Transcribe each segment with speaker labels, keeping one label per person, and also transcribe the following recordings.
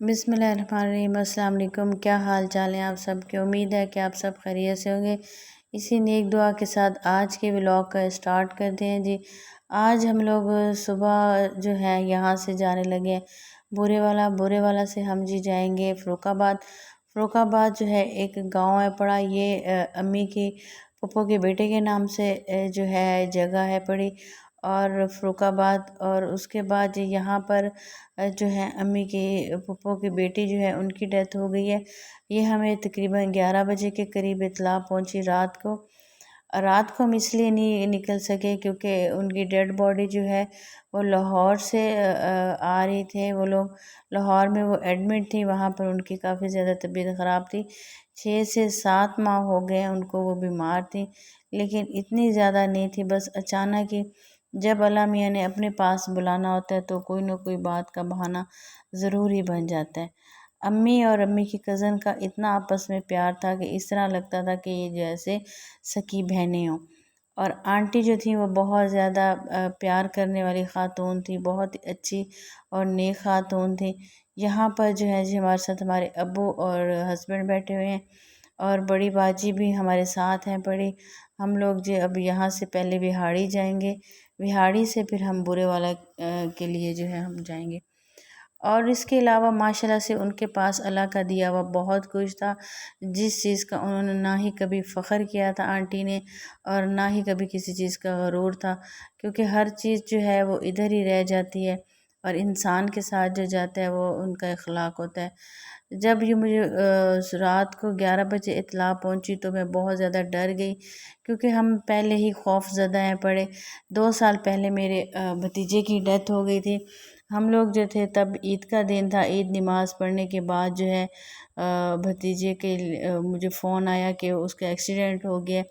Speaker 1: بسم اللہ الرحمن الرحیم۔ السلام علیکم، کیا حال چال ہیں آپ سب کے؟ امید ہے کہ آپ سب خیریت سے ہوں گے۔ اسی نیک دعا کے ساتھ آج کے ولاگ کا اسٹارٹ کرتے ہیں جی۔ آج ہم لوگ صبح جو ہے یہاں سے جانے لگے ہیں بورے والا سے ہم جی جائیں گے فروخ آباد۔ فروخ آباد جو ہے ایک گاؤں ہے پڑا، یہ امی کی پھپھو کے بیٹے کے نام سے جو ہے جگہ ہے پڑی، اور فروخ آباد۔ اور اس کے بعد یہاں پر جو ہے امی کی پھپھو کی بیٹی جو ہے ان کی ڈیتھ ہو گئی ہے۔ یہ ہمیں تقریباً 11 بجے کے قریب اطلاع پہنچی رات کو۔ ہم اس لیے نہیں نکل سکے کیونکہ ان کی ڈیڈ باڈی جو ہے وہ لاہور سے آ رہی تھے وہ لوگ۔ لاہور میں وہ ایڈمٹ تھی، وہاں پر ان کی کافی زیادہ طبیعت خراب تھی۔ 6 سے 7 ماہ ہو گئے ان کو، وہ بیمار تھی لیکن اتنی زیادہ نہیں تھی، بس اچانک ہی جب اللہ میاں نے اپنے پاس بلانا ہوتا ہے تو کوئی نہ کوئی بات کا بہانہ ضرور ہی بن جاتا ہے۔ امی اور امی کی کزن کا اتنا آپس میں پیار تھا کہ اس طرح لگتا تھا کہ یہ جیسے سکی بہنیں ہوں۔ اور آنٹی جو تھیں وہ بہت زیادہ پیار کرنے والی خاتون تھی، بہت اچھی اور نیک خاتون تھی۔ یہاں پر جو ہے جی ہمارے ساتھ ہمارے ابو اور ہسبینڈ بیٹھے ہوئے ہیں، اور بڑی باجی بھی ہمارے ساتھ ہیں پڑی۔ ہم لوگ جو اب یہاں سے پہلے وہاڑی جائیں گے، وہاڑی سے پھر ہم بورے والا کے لیے جو ہے ہم جائیں گے۔ اور اس کے علاوہ ماشاءاللہ سے ان کے پاس اللہ کا دیا ہوا بہت کچھ تھا، جس چیز کا انہوں نے نہ ہی کبھی فخر کیا تھا آنٹی نے، اور نہ ہی کبھی کسی چیز کا غرور تھا، کیونکہ ہر چیز جو ہے وہ ادھر ہی رہ جاتی ہے، اور انسان کے ساتھ جو جاتا ہے وہ ان کا اخلاق ہوتا ہے۔ جب یہ مجھے رات کو 11 بجے اطلاع پہنچی تو میں بہت زیادہ ڈر گئی، کیونکہ ہم پہلے ہی خوف زدہ ہیں پڑے۔ 2 سال پہلے میرے بھتیجے کی ڈیتھ ہو گئی تھی۔ ہم لوگ جو تھے تب عید کا دن تھا، عید نماز پڑھنے کے بعد جو ہے بھتیجے کے مجھے فون آیا کہ اس کا ایکسیڈنٹ ہو گیا،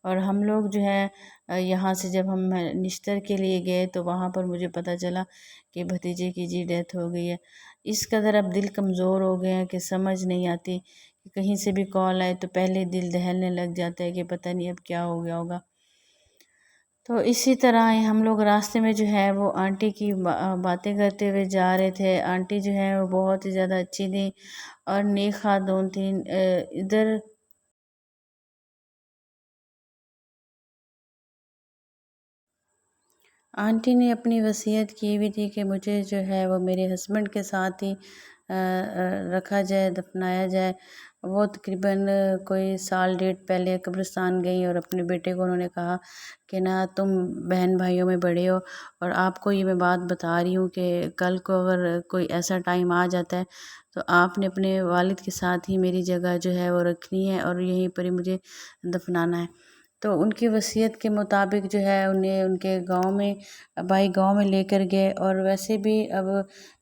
Speaker 1: اور ہم لوگ جو ہے یہاں سے جب ہم نشتر کے لیے گئے تو وہاں پر مجھے پتہ چلا کہ بھتیجے کی جی ڈیتھ ہو گئی ہے۔ اس قدر اب دل کمزور ہو گئے ہیں کہ سمجھ نہیں آتی کہ کہیں سے بھی کال آئے تو پہلے دل دہلنے لگ جاتا ہے کہ پتہ نہیں اب کیا ہو گیا ہوگا۔ تو اسی طرح ہم لوگ راستے میں جو ہے وہ آنٹی کی باتیں کرتے ہوئے جا رہے تھے۔ آنٹی جو ہے وہ بہت ہی زیادہ اچھی تھی اور نیک خاتون تھیں۔ ادھر آنٹی نے اپنی وصیت کی ہوئی تھی کہ مجھے جو ہے وہ میرے ہسبینڈ کے ساتھ ہی رکھا جائے، دفنایا جائے۔ وہ تقریباً کوئی سال ڈیڑھ پہلے قبرستان گئی، اور اپنے بیٹے کو انہوں نے کہا کہ نہ تم بہن بھائیوں میں بڑے ہو، اور آپ کو یہ میں بات بتا رہی ہوں کہ کل کو اگر کوئی ایسا ٹائم آ جاتا ہے تو آپ نے اپنے والد کے ساتھ ہی میری جگہ جو ہے وہ رکھنی ہے، اور یہیں پر ہی مجھے دفنانا ہے۔ تو ان کی وصیت کے مطابق جو ہے انہیں ان کے گاؤں میں بھائی گاؤں میں لے کر گئے، اور ویسے بھی اب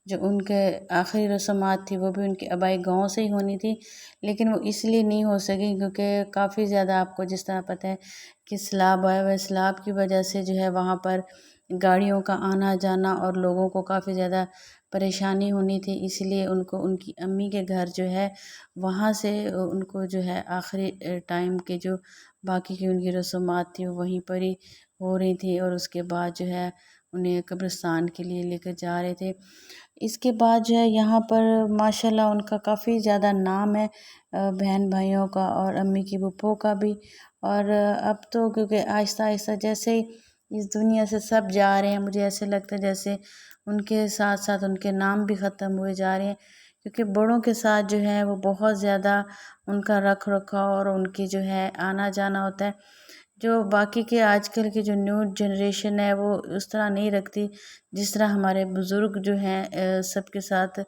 Speaker 1: جو ان کے آخری رسومات تھی وہ بھی ان کے آبائی گاؤں سے ہی ہونی تھی، لیکن وہ اس لیے نہیں ہو سکی کیونکہ کافی زیادہ آپ کو جس طرح پتہ ہے کہ سیلاب آیا ہوا ہے، سیلاب کی وجہ سے جو ہے وہاں پر گاڑیوں کا آنا جانا اور لوگوں کو کافی زیادہ پریشانی ہونی تھی، اس لیے ان کو ان کی امی کے گھر جو ہے وہاں سے ان کو جو ہے آخری ٹائم کے جو باقی کی ان کی رسومات تھی وہ وہیں پر ہی ہو رہی تھی، اور اس کے بعد جو ہے انہیں قبرستان کے لیے لے کر جا رہے تھے۔ اس کے بعد جو ہے یہاں پر ماشاءاللہ ان کا کافی زیادہ نام ہے، بہن بھائیوں کا اور امی کی پھپھو کا بھی۔ اور اب تو کیونکہ آہستہ آہستہ جیسے ہی اس دنیا سے سب جا رہے ہیں، مجھے ایسے لگتا ہے جیسے ان کے ساتھ ساتھ ان کے نام بھی ختم ہوئے جا رہے ہیں، کیونکہ بڑوں کے ساتھ جو ہے وہ بہت زیادہ ان کا رکھ رکھاؤ اور ان کی جو ہے آنا جانا ہوتا ہے، جو باقی کے آج کل کی جو نیو جنریشن ہے وہ اس طرح نہیں رکھتی، جس طرح ہمارے بزرگ جو ہیں سب کے ساتھ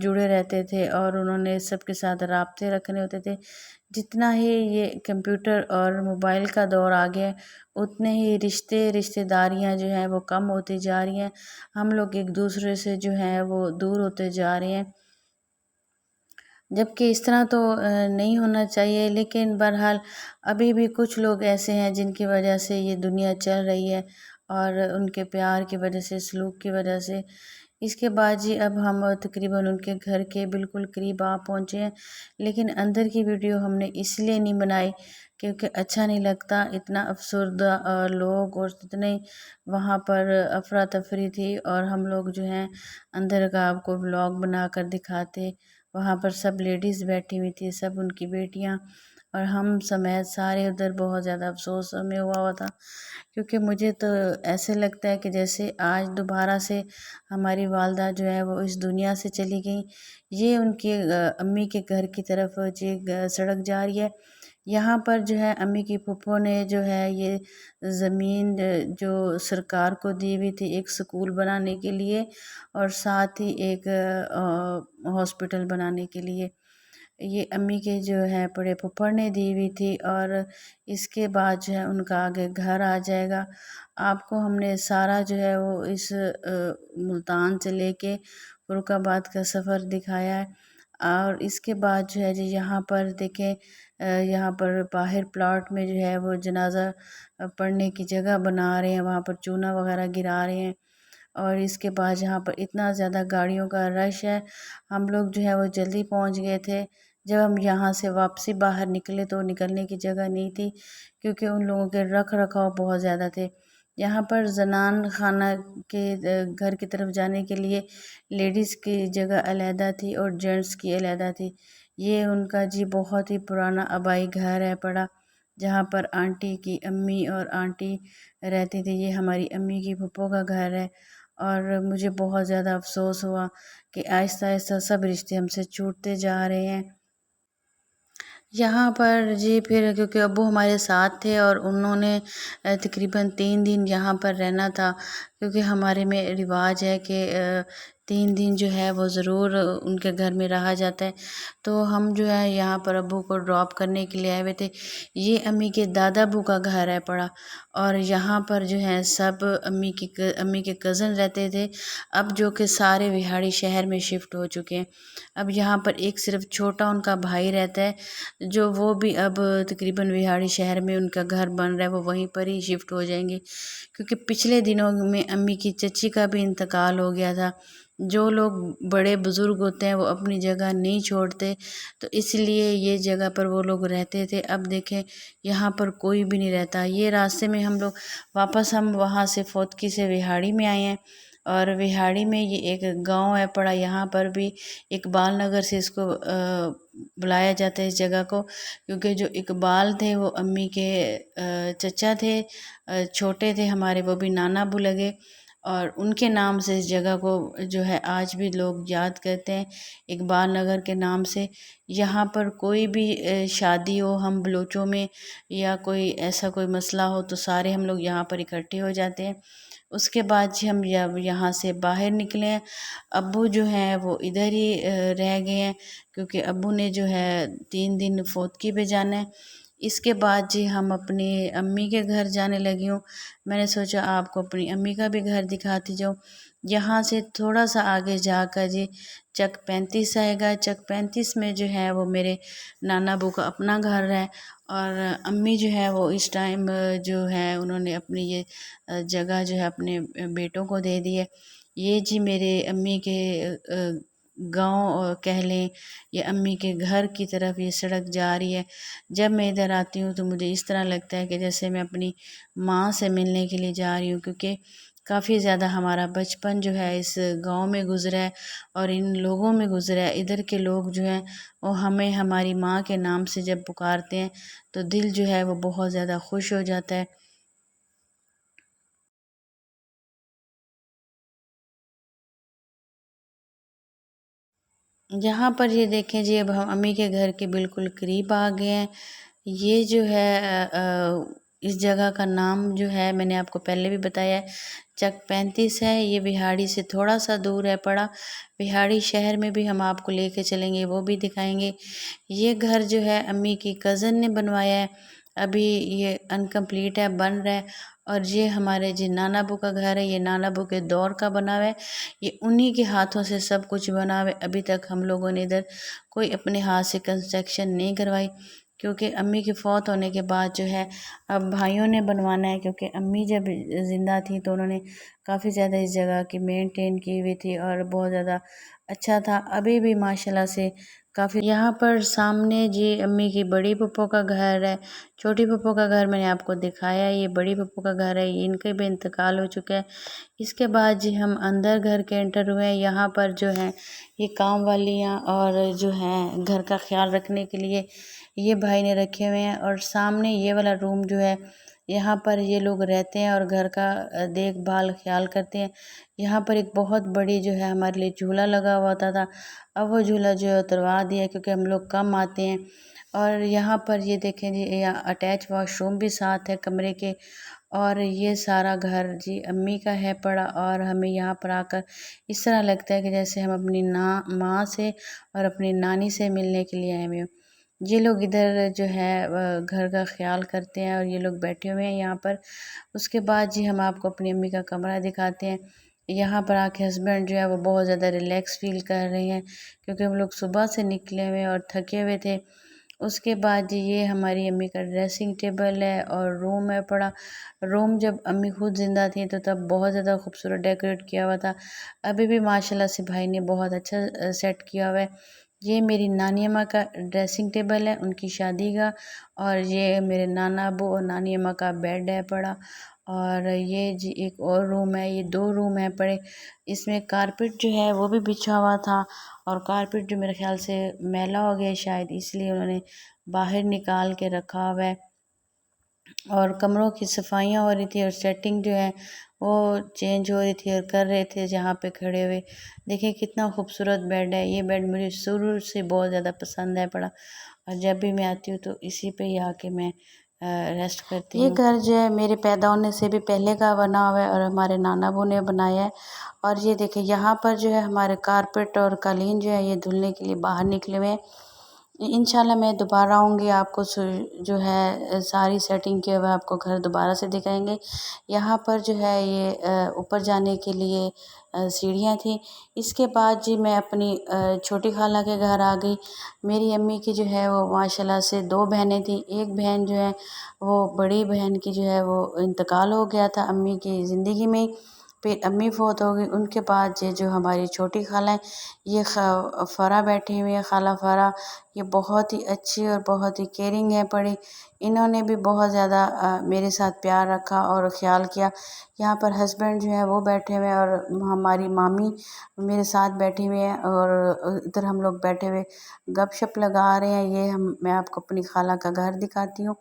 Speaker 1: جڑے رہتے تھے، اور انہوں نے سب کے ساتھ رابطے رکھنے ہوتے تھے۔ جتنا ہی یہ کمپیوٹر اور موبائل کا دور آ گیا اتنے ہی رشتے داریاں جو ہیں وہ کم ہوتی جا رہی ہیں، ہم لوگ ایک دوسرے سے جو ہیں وہ دور ہوتے جا رہے ہیں، جبکہ اس طرح تو نہیں ہونا چاہیے، لیکن بہرحال ابھی بھی کچھ لوگ ایسے ہیں جن کی وجہ سے یہ دنیا چل رہی ہے، اور ان کے پیار کی وجہ سے، سلوک کی وجہ سے اس کے بعد جی اب ہم تقریباً ان کے گھر کے بالکل قریب آ پہنچے ہیں، لیکن اندر کی ویڈیو ہم نے اس لیے نہیں بنائی کیونکہ اچھا نہیں لگتا، اتنا افسردہ لوگ اور اتنے وہاں پر افراتفری تھی، اور ہم لوگ جو ہیں اندر کا آپ کو ولاگ بنا کر دکھاتے۔ وہاں پر سب لیڈیز بیٹھی ہوئی تھی، سب ان کی بیٹیاں اور ہم سمیت سارے ادھر بہت زیادہ افسوس ہمیں ہوا تھا، کیونکہ مجھے تو ایسے لگتا ہے کہ جیسے آج دوبارہ سے ہماری والدہ جو ہے وہ اس دنیا سے چلی گئی۔ یہ ان کے امی کے گھر کی طرف سڑک جا رہی ہے، یہاں پر جو ہے امی کی پھپھو نے جو ہے یہ زمین جو سرکار کو دی ہوئی تھی ایک سکول بنانے کے لیے اور ساتھ ہی ایک ہاسپٹل بنانے کے لیے، یہ امی کے جو ہے بڑے پھپھڑ نے دی ہوئی تھی، اور اس کے بعد جو ہے ان کا آگے گھر آ جائے گا۔ آپ کو ہم نے سارا جو ہے وہ اس ملتان سے لے کے فروخ آباد کا سفر دکھایا ہے، اور اس کے بعد جو ہے جی یہاں پر دیکھیں یہاں پر باہر پلاٹ میں جو ہے وہ جنازہ پڑھنے کی جگہ بنا رہے ہیں، وہاں پر چونا وغیرہ گرا رہے ہیں، اور اس کے بعد یہاں پر اتنا زیادہ گاڑیوں کا رش ہے، ہم لوگ جو ہے وہ جلدی پہنچ گئے تھے۔ جب ہم یہاں سے واپسی باہر نکلے تو نکلنے کی جگہ نہیں تھی کیونکہ ان لوگوں کے رکھ رکھاؤ بہت زیادہ تھے۔ یہاں پر زنان خانہ کے گھر کی طرف جانے کے لیے لیڈیز کی جگہ علیحدہ تھی اور جینٹس کی علیحدہ تھی۔ یہ ان کا جی بہت ہی پرانا آبائی گھر ہے پڑا، جہاں پر آنٹی کی امی اور آنٹی رہتی تھی۔ یہ ہماری امی کی پھپھو کا گھر ہے، اور مجھے بہت زیادہ افسوس ہوا کہ آہستہ آہستہ سب رشتے ہم سے چھوٹتے جا رہے ہیں۔ یہاں پر جی پھر کیونکہ ابو ہمارے ساتھ تھے اور انہوں نے تقریباً 3 دن یہاں پر رہنا تھا، کیونکہ ہمارے میں رواج ہے کہ 3 دن جو ہے وہ ضرور ان کے گھر میں رہا جاتا ہے، تو ہم جو ہے یہاں پر ابو کو ڈراپ کرنے کے لیے آئے ہوئے تھے۔ یہ امی کے دادا ابو کا گھر ہے پڑا، اور یہاں پر جو ہے سب امی کے کزن رہتے تھے، اب جو کہ سارے وہاڑی شہر میں شفٹ ہو چکے ہیں۔ اب یہاں پر ایک صرف چھوٹا ان کا بھائی رہتا ہے، جو وہ بھی اب تقریباً وہاڑی شہر میں ان کا گھر بن رہا ہے، وہ وہیں پر ہی شفٹ ہو جائیں گے، کیونکہ پچھلے دنوں میں امی کی چچی کا بھی انتقال ہو گیا تھا۔ جو لوگ بڑے بزرگ ہوتے ہیں وہ اپنی جگہ نہیں چھوڑتے، تو اس لیے یہ جگہ پر وہ لوگ رہتے تھے۔ اب دیکھیں یہاں پر کوئی بھی نہیں رہتا۔ یہ راستے میں ہم لوگ واپس ہم وہاں سے فوتکی سے وہاڑی میں آئے ہیں، اور وہاڑی میں یہ ایک گاؤں ہے پڑا، یہاں پر بھی اقبال نگر سے اس کو بلایا جاتا ہے اس جگہ کو، کیونکہ جو اقبال تھے وہ امی کے چچا تھے، چھوٹے تھے ہمارے، وہ بھی نانا ابو لگے، اور ان کے نام سے اس جگہ کو جو ہے آج بھی لوگ یاد کرتے ہیں اقبال نگر کے نام سے۔ یہاں پر کوئی بھی شادی ہو ہم بلوچوں میں، یا کوئی ایسا کوئی مسئلہ ہو تو سارے ہم لوگ یہاں پر اکٹھے ہو جاتے ہیں۔ اس کے بعد جی ہم یہاں سے باہر نکلے ہیں، ابو جو ہیں وہ ادھر ہی رہ گئے ہیں، کیونکہ ابو نے جو ہے 3 دن فوتکی پہ جانا ہے۔ اس کے بعد جی ہم اپنی امی کے گھر جانے لگی ہوں۔ میں نے سوچا آپ کو اپنی امی کا بھی گھر دکھاتی جاؤں۔ یہاں سے تھوڑا سا آگے جا کر جی چک 35 آئے گا، چک 35 میں جو ہے وہ میرے نانا ابو کا اپنا گھر ہے، اور امی جو ہے وہ اس ٹائم جو ہے انہوں نے اپنی یہ جگہ جو ہے اپنے بیٹوں کو دے دی ہے۔ یہ جی میرے امی کے گاؤں کہہ لیں یا امی کے گھر کی طرف یہ سڑک جا رہی ہے۔ جب میں ادھر آتی ہوں تو مجھے اس طرح لگتا ہے کہ جیسے میں اپنی ماں سے ملنے کے لیے جا رہی ہوں، کیونکہ کافی زیادہ ہمارا بچپن جو ہے اس گاؤں میں گزرا ہے اور ان لوگوں میں گزرا ہے۔ ادھر کے لوگ جو ہیں وہ ہمیں ہماری ماں کے نام سے جب پکارتے ہیں تو دل جو ہے وہ بہت زیادہ خوش ہو جاتا ہے۔ یہاں پر یہ دیکھیں جی اب ہم امی کے گھر کے بالکل قریب آ گئے ہیں۔ یہ جو ہے اس جگہ کا نام جو ہے میں نے آپ کو پہلے بھی بتایا ہے، چک 35 ہے۔ یہ وہاڑی سے تھوڑا سا دور ہے پڑا، وہاڑی شہر میں بھی ہم آپ کو لے کے چلیں گے، وہ بھی دکھائیں گے۔ یہ گھر جو ہے امی کی کزن نے بنوایا ہے، ابھی یہ انکمپلیٹ ہے، بن رہا ہے، اور یہ ہمارے جی نانا ابو کا گھر ہے، یہ نانا ابو کے دور کا بنا ہوا ہے، یہ انہی کے ہاتھوں سے سب کچھ بنا ہوا ہے۔ ابھی تک ہم لوگوں نے ادھر کوئی اپنے ہاتھ سے کنسٹرکشن نہیں کروائی، کیونکہ امی کے فوت ہونے کے بعد جو ہے اب بھائیوں نے بنوانا ہے، کیونکہ امی جب زندہ تھیں تو انہوں نے کافی زیادہ اس جگہ کی مینٹین کی ہوئی تھی اور بہت زیادہ اچھا تھا۔ ابھی بھی ماشاءاللہ سے کافی یہاں پر سامنے جی امی کی بڑی پھپھو کا گھر ہے، چھوٹی پھپھو کا گھر میں نے آپ کو دکھایا، یہ بڑی پھپھو کا گھر ہے، یہ ان کے بھی انتقال ہو چکا ہے۔ اس کے بعد جی ہم اندر گھر کے انٹر ہوئے ہیں۔ یہاں پر جو ہیں یہ کام والیاں اور جو ہیں گھر کا خیال رکھنے کے لیے یہ بھائی نے رکھے ہوئے ہیں، اور سامنے یہ والا روم جو ہے یہاں پر یہ لوگ رہتے ہیں اور گھر کا دیکھ بھال خیال کرتے ہیں۔ یہاں پر ایک بہت بڑی جو ہے ہمارے لیے جھولا لگا ہوا ہوتا تھا، اب وہ جھولا جو ہے اتروا دیا کیونکہ ہم لوگ کم آتے ہیں۔ اور یہاں پر یہ دیکھیں جی یہاں اٹیچ واش روم بھی ساتھ ہے کمرے کے، اور یہ سارا گھر جی امی کا ہے پڑا، اور ہمیں یہاں پر آ کر اس طرح لگتا ہے کہ جیسے ہم اپنی ماں سے اور اپنی نانی سے ملنے کے لیے آئے ہوئے ہوں۔ یہ لوگ ادھر جو ہے گھر کا خیال کرتے ہیں اور یہ لوگ بیٹھے ہوئے ہیں یہاں پر۔ اس کے بعد جی ہم آپ کو اپنی امی کا کمرہ دکھاتے ہیں۔ یہاں پر آ کے ہسبینڈ جو ہے وہ بہت زیادہ ریلیکس فیل کر رہے ہیں کیونکہ ہم لوگ صبح سے نکلے ہوئے اور تھکے ہوئے تھے۔ اس کے بعد جی یہ ہماری امی کا ڈریسنگ ٹیبل ہے اور روم ہے پڑا۔ روم جب امی خود زندہ تھیں تو تب بہت زیادہ خوبصورت ڈیکوریٹ کیا ہوا تھا، ابھی بھی ماشاءاللہ سے بھائی نے بہت اچھا سیٹ کیا ہوا ہے۔ یہ میری نانی اماں کا ڈریسنگ ٹیبل ہے ان کی شادی کا، اور یہ میرے نانا ابو اور نانی اماں کا بیڈ ہے پڑا، اور یہ جی ایک اور روم ہے، یہ دو روم ہیں پڑے۔ اس میں کارپیٹ جو ہے وہ بھی بچھا ہوا تھا، اور کارپیٹ جو میرے خیال سے میلا ہو گیا شاید اس لیے انہوں نے باہر نکال کے رکھا ہوا ہے۔ اور کمروں کی صفائیاں ہو رہی تھی اور سیٹنگ جو ہے وہ چینج ہو رہی تھی اور کر رہے تھے جہاں پہ کھڑے ہوئے۔ دیکھیں کتنا خوبصورت بیڈ ہے، یہ بیڈ مجھے شروع سے بہت زیادہ پسند ہے پڑا، اور جب بھی میں آتی ہوں تو اسی پہ ہی آ کے میں ریسٹ کرتی ہوں۔ یہ گھر جو ہے میرے پیدا ہونے سے بھی پہلے کا بنا ہوا ہے اور ہمارے نانا ابو نے بنایا ہے۔ اور یہ دیکھیں یہاں پر جو ہے ہمارے کارپیٹ اور قالین جو ہے یہ دھلنے کے لیے باہر نکلے ہوئے ہیں۔ انشاءاللہ میں دوبارہ آؤں گی، آپ کو جو ہے ساری سیٹنگ کے ہوئے آپ کو گھر دوبارہ سے دکھائیں گے۔ یہاں پر جو ہے یہ اوپر جانے کے لیے سیڑھیاں تھیں۔ اس کے بعد جی میں اپنی چھوٹی خالہ کے گھر آ گئی۔ میری امی کی جو ہے وہ ماشاءاللہ سے دو بہنیں تھیں، ایک بہن جو ہے وہ بڑی بہن کی جو ہے وہ انتقال ہو گیا تھا امی کی زندگی میں، پھر امی فوت ہو گئی۔ ان کے بعد یہ جو ہماری چھوٹی خالہ ہیں یہ فرا بیٹھی ہوئی ہے، خالہ فرا، یہ بہت ہی اچھی اور بہت ہی کیئرنگ ہے پڑی۔ انہوں نے بھی بہت زیادہ میرے ساتھ پیار رکھا اور خیال کیا۔ یہاں پر ہسبینڈ جو ہے وہ بیٹھے ہوئے ہیں اور ہماری مامی میرے ساتھ بیٹھی ہوئی ہیں، اور ادھر ہم لوگ بیٹھے ہوئے گپ شپ لگا رہے ہیں۔ یہ میں آپ کو اپنی خالہ کا گھر دکھاتی ہوں،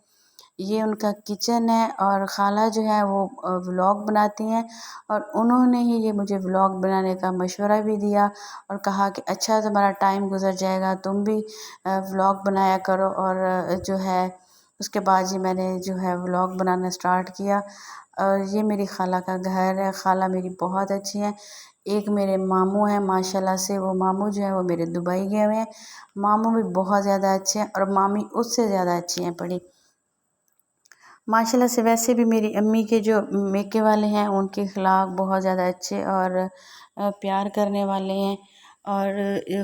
Speaker 1: یہ ان کا کچن ہے، اور خالہ جو ہے وہ ولاگ بناتی ہیں، اور انہوں نے ہی یہ مجھے ولاگ بنانے کا مشورہ بھی دیا اور کہا کہ اچھا تمہارا ٹائم گزر جائے گا، تم بھی ولاگ بنایا کرو۔ اور جو ہے اس کے بعد جی میں نے جو ہے ولاگ بنانا سٹارٹ کیا۔ اور یہ میری خالہ کا گھر ہے، خالہ میری بہت اچھی ہیں۔ ایک میرے ماموں ہیں ماشاءاللہ سے، وہ ماموں جو ہیں وہ میرے دبئی گئے ہوئے ہیں، ماموں بھی بہت زیادہ اچھے ہیں، اور مامی اس سے زیادہ اچھی ہیں پڑی ماشاءاللہ سے۔ ویسے بھی میری امی کے جو میکے والے ہیں ان کے اخلاق بہت زیادہ اچھے اور پیار کرنے والے ہیں۔ اور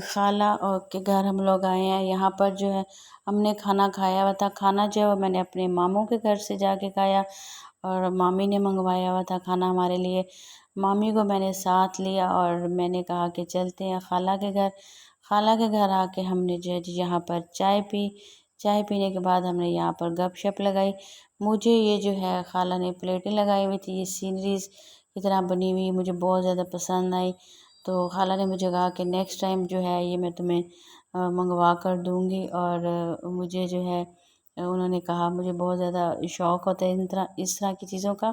Speaker 1: خالہ کے گھر ہم لوگ آئے ہیں، یہاں پر جو ہے ہم نے کھانا کھایا ہوا تھا۔ کھانا جو ہے وہ میں نے اپنے ماموں کے گھر سے جا کے کھایا، اور مامی نے منگوایا ہوا تھا کھانا ہمارے لیے۔ مامی کو میں نے ساتھ لیا اور میں نے کہا کہ چلتے ہیں خالہ کے گھر۔ خالہ کے گھر آ کے ہم نے جو ہے یہاں پر چائے پی، چائے پینے کے بعد ہم نے یہاں پر گپ شپ لگائی۔ مجھے یہ جو ہے خالہ نے پلیٹیں لگائی ہوئی تھی، یہ سینریز کی طرح بنی ہوئی، مجھے بہت زیادہ پسند آئی، تو خالہ نے مجھے کہا کہ نیکسٹ ٹائم جو ہے یہ میں تمہیں منگوا کر دوں گی۔ اور مجھے جو ہے انہوں نے کہا مجھے بہت زیادہ شوق ہوتا ہے اس طرح کی چیزوں کا۔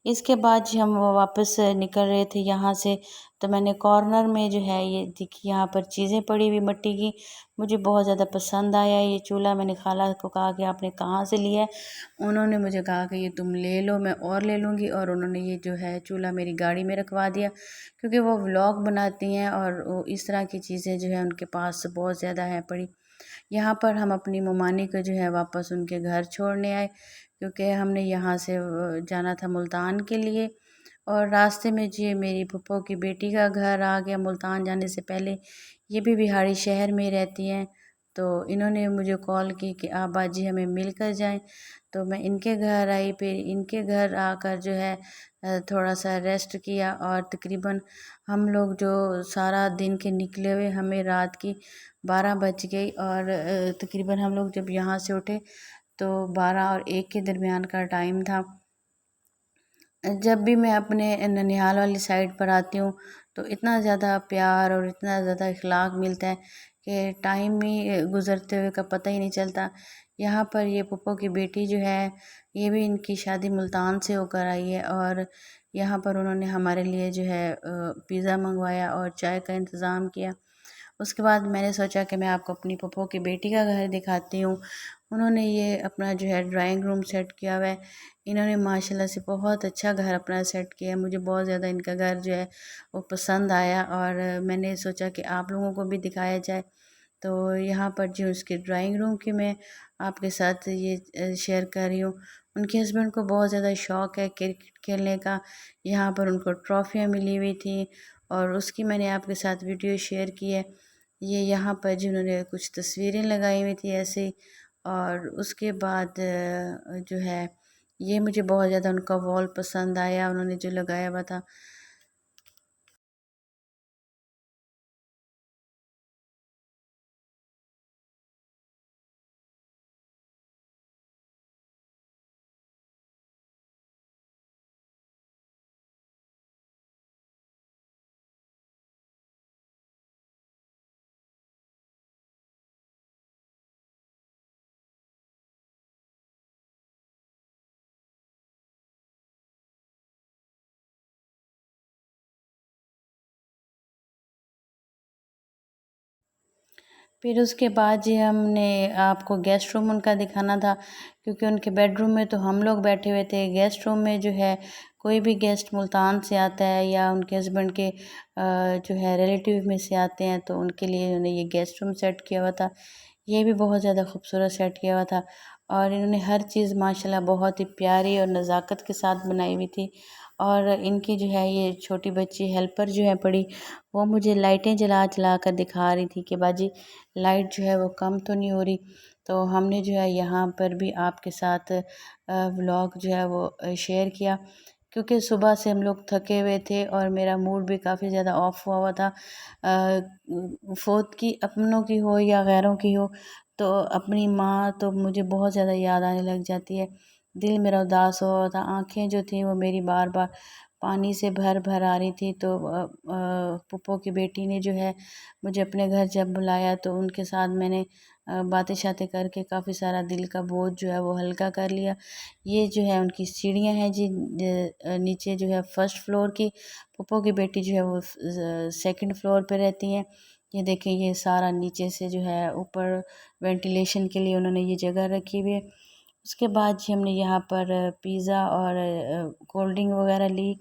Speaker 1: اس کے بعد جی ہم واپس نکل رہے تھے یہاں سے، تو میں نے کارنر میں جو ہے یہ دیکھی یہاں پر چیزیں پڑی ہوئی مٹی کی، مجھے بہت زیادہ پسند آیا یہ چولہا۔ میں نے خالہ کو کہا کہ آپ نے کہاں سے لیا ہے؟ انہوں نے مجھے کہا کہ یہ تم لے لو، میں اور لے لوں گی، اور انہوں نے یہ جو ہے چولہا میری گاڑی میں رکھوا دیا کیونکہ وہ ولاگ بناتی ہیں اور وہ اس طرح کی چیزیں جو ہیں ان کے پاس بہت زیادہ ہے پڑی۔ یہاں پر ہم اپنی ممانی کو جو ہے واپس ان کے گھر چھوڑنے آئے کیونکہ ہم نے یہاں سے جانا تھا ملتان کے لیے، اور راستے میں جی میری پھپھو کی بیٹی کا گھر آ گیا ملتان جانے سے پہلے، یہ بھی بہاڑی شہر میں رہتی ہیں، تو انہوں نے مجھے کال کی کہ آپ باجی ہمیں مل کر جائیں، تو میں ان کے گھر آئی، پھر ان کے گھر آ کر جو ہے تھوڑا سا ریسٹ کیا، اور تقریباً ہم لوگ جو سارا دن کے نکلے ہوئے ہمیں رات کی 12 بج گئی، اور تقریباً ہم لوگ جب یہاں سے اٹھے تو 12 اور 1 کے درمیان کا ٹائم تھا۔ جب بھی میں اپنے ننیہال والی سائڈ پر آتی ہوں تو اتنا زیادہ پیار اور اتنا زیادہ اخلاق ملتا ہے کہ ٹائم ہی گزرتے ہوئے کا پتہ ہی نہیں چلتا۔ یہاں پر یہ پھپھو کی بیٹی جو ہے، یہ بھی ان کی شادی ملتان سے ہو کر آئی ہے، اور یہاں پر انہوں نے ہمارے لیے جو ہے پیزا منگوایا اور چائے کا انتظام کیا۔ اس کے بعد میں نے سوچا کہ میں آپ کو اپنی پھپھو کی بیٹی کا گھر دکھاتی ہوں۔ انہوں نے یہ اپنا جو ہے ڈرائنگ روم سیٹ کیا ہوا ہے۔ انہوں نے ماشاءاللہ سے بہت اچھا گھر اپنا سیٹ کیا ہے، مجھے بہت زیادہ ان کا گھر جو ہے وہ پسند آیا، اور میں نے سوچا کہ آپ لوگوں کو بھی دکھایا جائے۔ تو یہاں پر جو اس کی ڈرائنگ روم کی میں آپ کے ساتھ یہ شیئر کر رہی ہوں۔ ان کے ہسبینڈ کو بہت زیادہ شوق ہے کرکٹ کھیلنے کا، یہاں پر ان کو ٹرافیاں ملی ہوئی تھیں، اور اس کی میں نے آپ کے ساتھ ویڈیو شیئر کی ہے۔ یہ یہاں پر جنہوں نے کچھ تصویریں لگائی ہوئی تھی ایسے ہی، اور اس کے بعد جو ہے یہ مجھے بہت زیادہ ان کا وال پسند آیا، انہوں نے جو لگایا ہوا تھا۔ پھر اس کے بعد جی ہم نے آپ کو گیسٹ روم ان کا دکھانا تھا، کیونکہ ان کے بیڈ روم میں تو ہم لوگ بیٹھے ہوئے تھے، گیسٹ روم میں جو ہے کوئی بھی گیسٹ ملتان سے آتا ہے یا ان کے ہسبینڈ کے جو ہے ریلیٹیو میں سے آتے ہیں، تو ان کے لیے انہوں نے یہ گیسٹ روم سیٹ کیا ہوا تھا۔ یہ بھی بہت زیادہ خوبصورت سیٹ کیا ہوا تھا، اور انہوں نے ہر چیز ماشاءاللہ بہت ہی پیاری اور نزاکت کے ساتھ بنائی ہوئی تھی۔ اور ان کی جو ہے یہ چھوٹی بچی ہیلپر جو ہے پڑی، وہ مجھے لائٹیں جلا جلا کر دکھا رہی تھی کہ باجی لائٹ جو ہے وہ کم تو نہیں ہو رہی۔ تو ہم نے جو ہے یہاں پر بھی آپ کے ساتھ ولاگ جو ہے وہ شیئر کیا، کیونکہ صبح سے ہم لوگ تھکے ہوئے تھے اور میرا موڈ بھی کافی زیادہ آف ہوا تھا۔ فوت کی اپنوں کی ہو یا غیروں کی ہو، تو اپنی ماں تو مجھے بہت زیادہ یاد آنے لگ جاتی ہے، دل میرا اداس ہوا تھا، آنکھیں جو تھیں وہ میری بار بار پانی سے بھر بھر آ رہی تھی۔ تو پھپھو کی بیٹی نے جو ہے مجھے اپنے گھر جب بلایا تو ان کے ساتھ میں نے باتیں شاتیں کر کے کافی سارا دل کا بوجھ جو ہے وہ ہلکا کر لیا۔ یہ جو ہے ان کی سیڑھیاں ہیں جی، نیچے جو ہے فرسٹ فلور کی، پھپھو کی بیٹی جو ہے وہ سیکنڈ فلور پہ رہتی ہیں۔ یہ دیکھیں یہ سارا نیچے سے جو ہے اوپر وینٹیلیشن کے لیے انہوں نے یہ جگہ رکھی ہوئی ہے۔ اس کے بعد جی ہم نے یہاں پر پیزا اور کولڈ ڈرنک وغیرہ لی،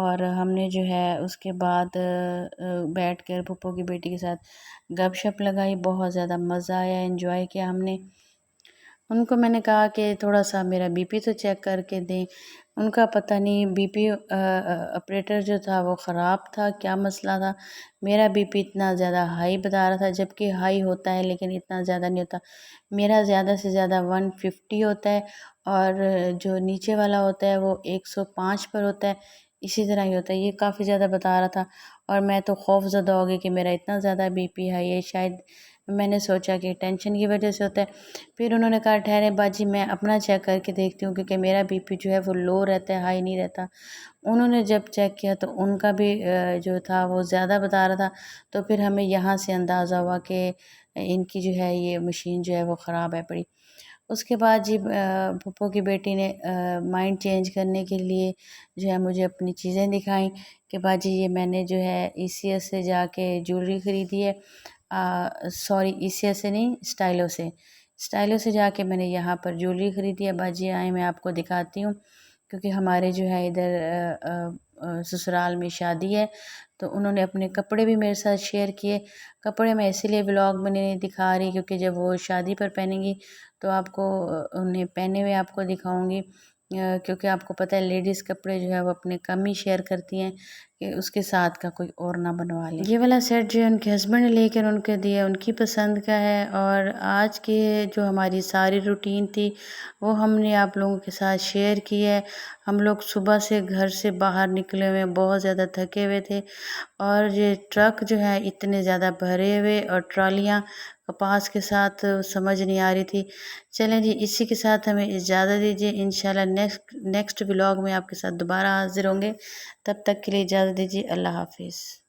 Speaker 1: اور ہم نے جو ہے اس کے بعد بیٹھ کر پھپھو کی بیٹی کے ساتھ گپ شپ لگائی، بہت زیادہ مزہ آیا، انجوائے کیا ہم نے۔ ان کو میں نے کہا کہ تھوڑا سا میرا بی پی تو چیک کر کے دیں۔ ان کا پتہ نہیں بی پی آپریٹر جو تھا وہ خراب تھا، کیا مسئلہ تھا، میرا بی پی اتنا زیادہ ہائی بتا رہا تھا، جبکہ ہائی ہوتا ہے لیکن اتنا زیادہ نہیں ہوتا۔ میرا زیادہ سے زیادہ 150 ہوتا ہے، اور جو نیچے والا ہوتا ہے وہ 105 پر ہوتا ہے، اسی طرح ہی ہوتا ہے، یہ کافی زیادہ بتا رہا تھا۔ اور میں تو خوف زدہ ہو گئی کہ میرا اتنا زیادہ بی پی ہائی ہے، شاید میں نے سوچا کہ ٹینشن کی وجہ سے ہوتا ہے۔ پھر انہوں نے کہا ٹھہرے باجی میں اپنا چیک کر کے دیکھتی ہوں، کیونکہ میرا بی پی جو ہے وہ لو رہتا ہے، ہائی نہیں رہتا۔ انہوں نے جب چیک کیا تو ان کا بھی جو تھا وہ زیادہ بتا رہا تھا، تو پھر ہمیں یہاں سے اندازہ ہوا کہ ان کی جو ہے یہ مشین جو ہے وہ خراب ہے پڑی۔ اس کے بعد جی پھپھو کی بیٹی نے مائنڈ چینج کرنے کے لیے جو ہے مجھے اپنی چیزیں دکھائیں کہ باجی یہ میں نے جو ہے ای سی ایس سے جا کے جویلری خریدی ہے، سوری ای سی ایس سے نہیں، اسٹائلو سے جا کے میں نے یہاں پر جویلری خریدی ہے۔ باجی آئیں میں آپ کو دکھاتی ہوں، کیونکہ ہمارے جو ہے ادھر سسرال میں شادی ہے، تو انہوں نے اپنے کپڑے بھی میرے ساتھ شیئر کیے۔ کپڑے میں اسی لیے ولاگ میں نہیں دکھا رہی، کیونکہ جب وہ شادی پر پہنیں گی تو آپ کو انہیں پہنے ہوئے آپ کو دکھاؤں گی۔ کیونکہ آپ کو پتہ ہے لیڈیز کپڑے جو ہے وہ اپنے کم ہی شیئر کرتی ہیں کہ اس کے ساتھ کا کوئی اور نہ بنوا لیں۔ یہ والا سیٹ جو ہے ان کے ہسبینڈ نے لے کر ان کے دیا، ان کی پسند کا ہے، اور آج کے جو ہماری ساری روٹین تھی وہ ہم نے آپ لوگوں کے ساتھ شیئر کی ہے۔ ہم لوگ صبح سے گھر سے باہر نکلے ہوئے بہت زیادہ تھکے ہوئے تھے، اور یہ ٹرک جو ہے اتنے زیادہ بھرے ہوئے اور ٹرالیاں کپاس کے ساتھ سمجھ نہیں آ رہی تھی۔ چلیں جی، اسی کے ساتھ ہمیں اجازت دیجیے، انشاءاللہ نیکسٹ ولاگ میں آپ کے ساتھ دوبارہ حاضر ہوں گے۔ تب تک کے لیے اجازت دیجیے، اللہ حافظ۔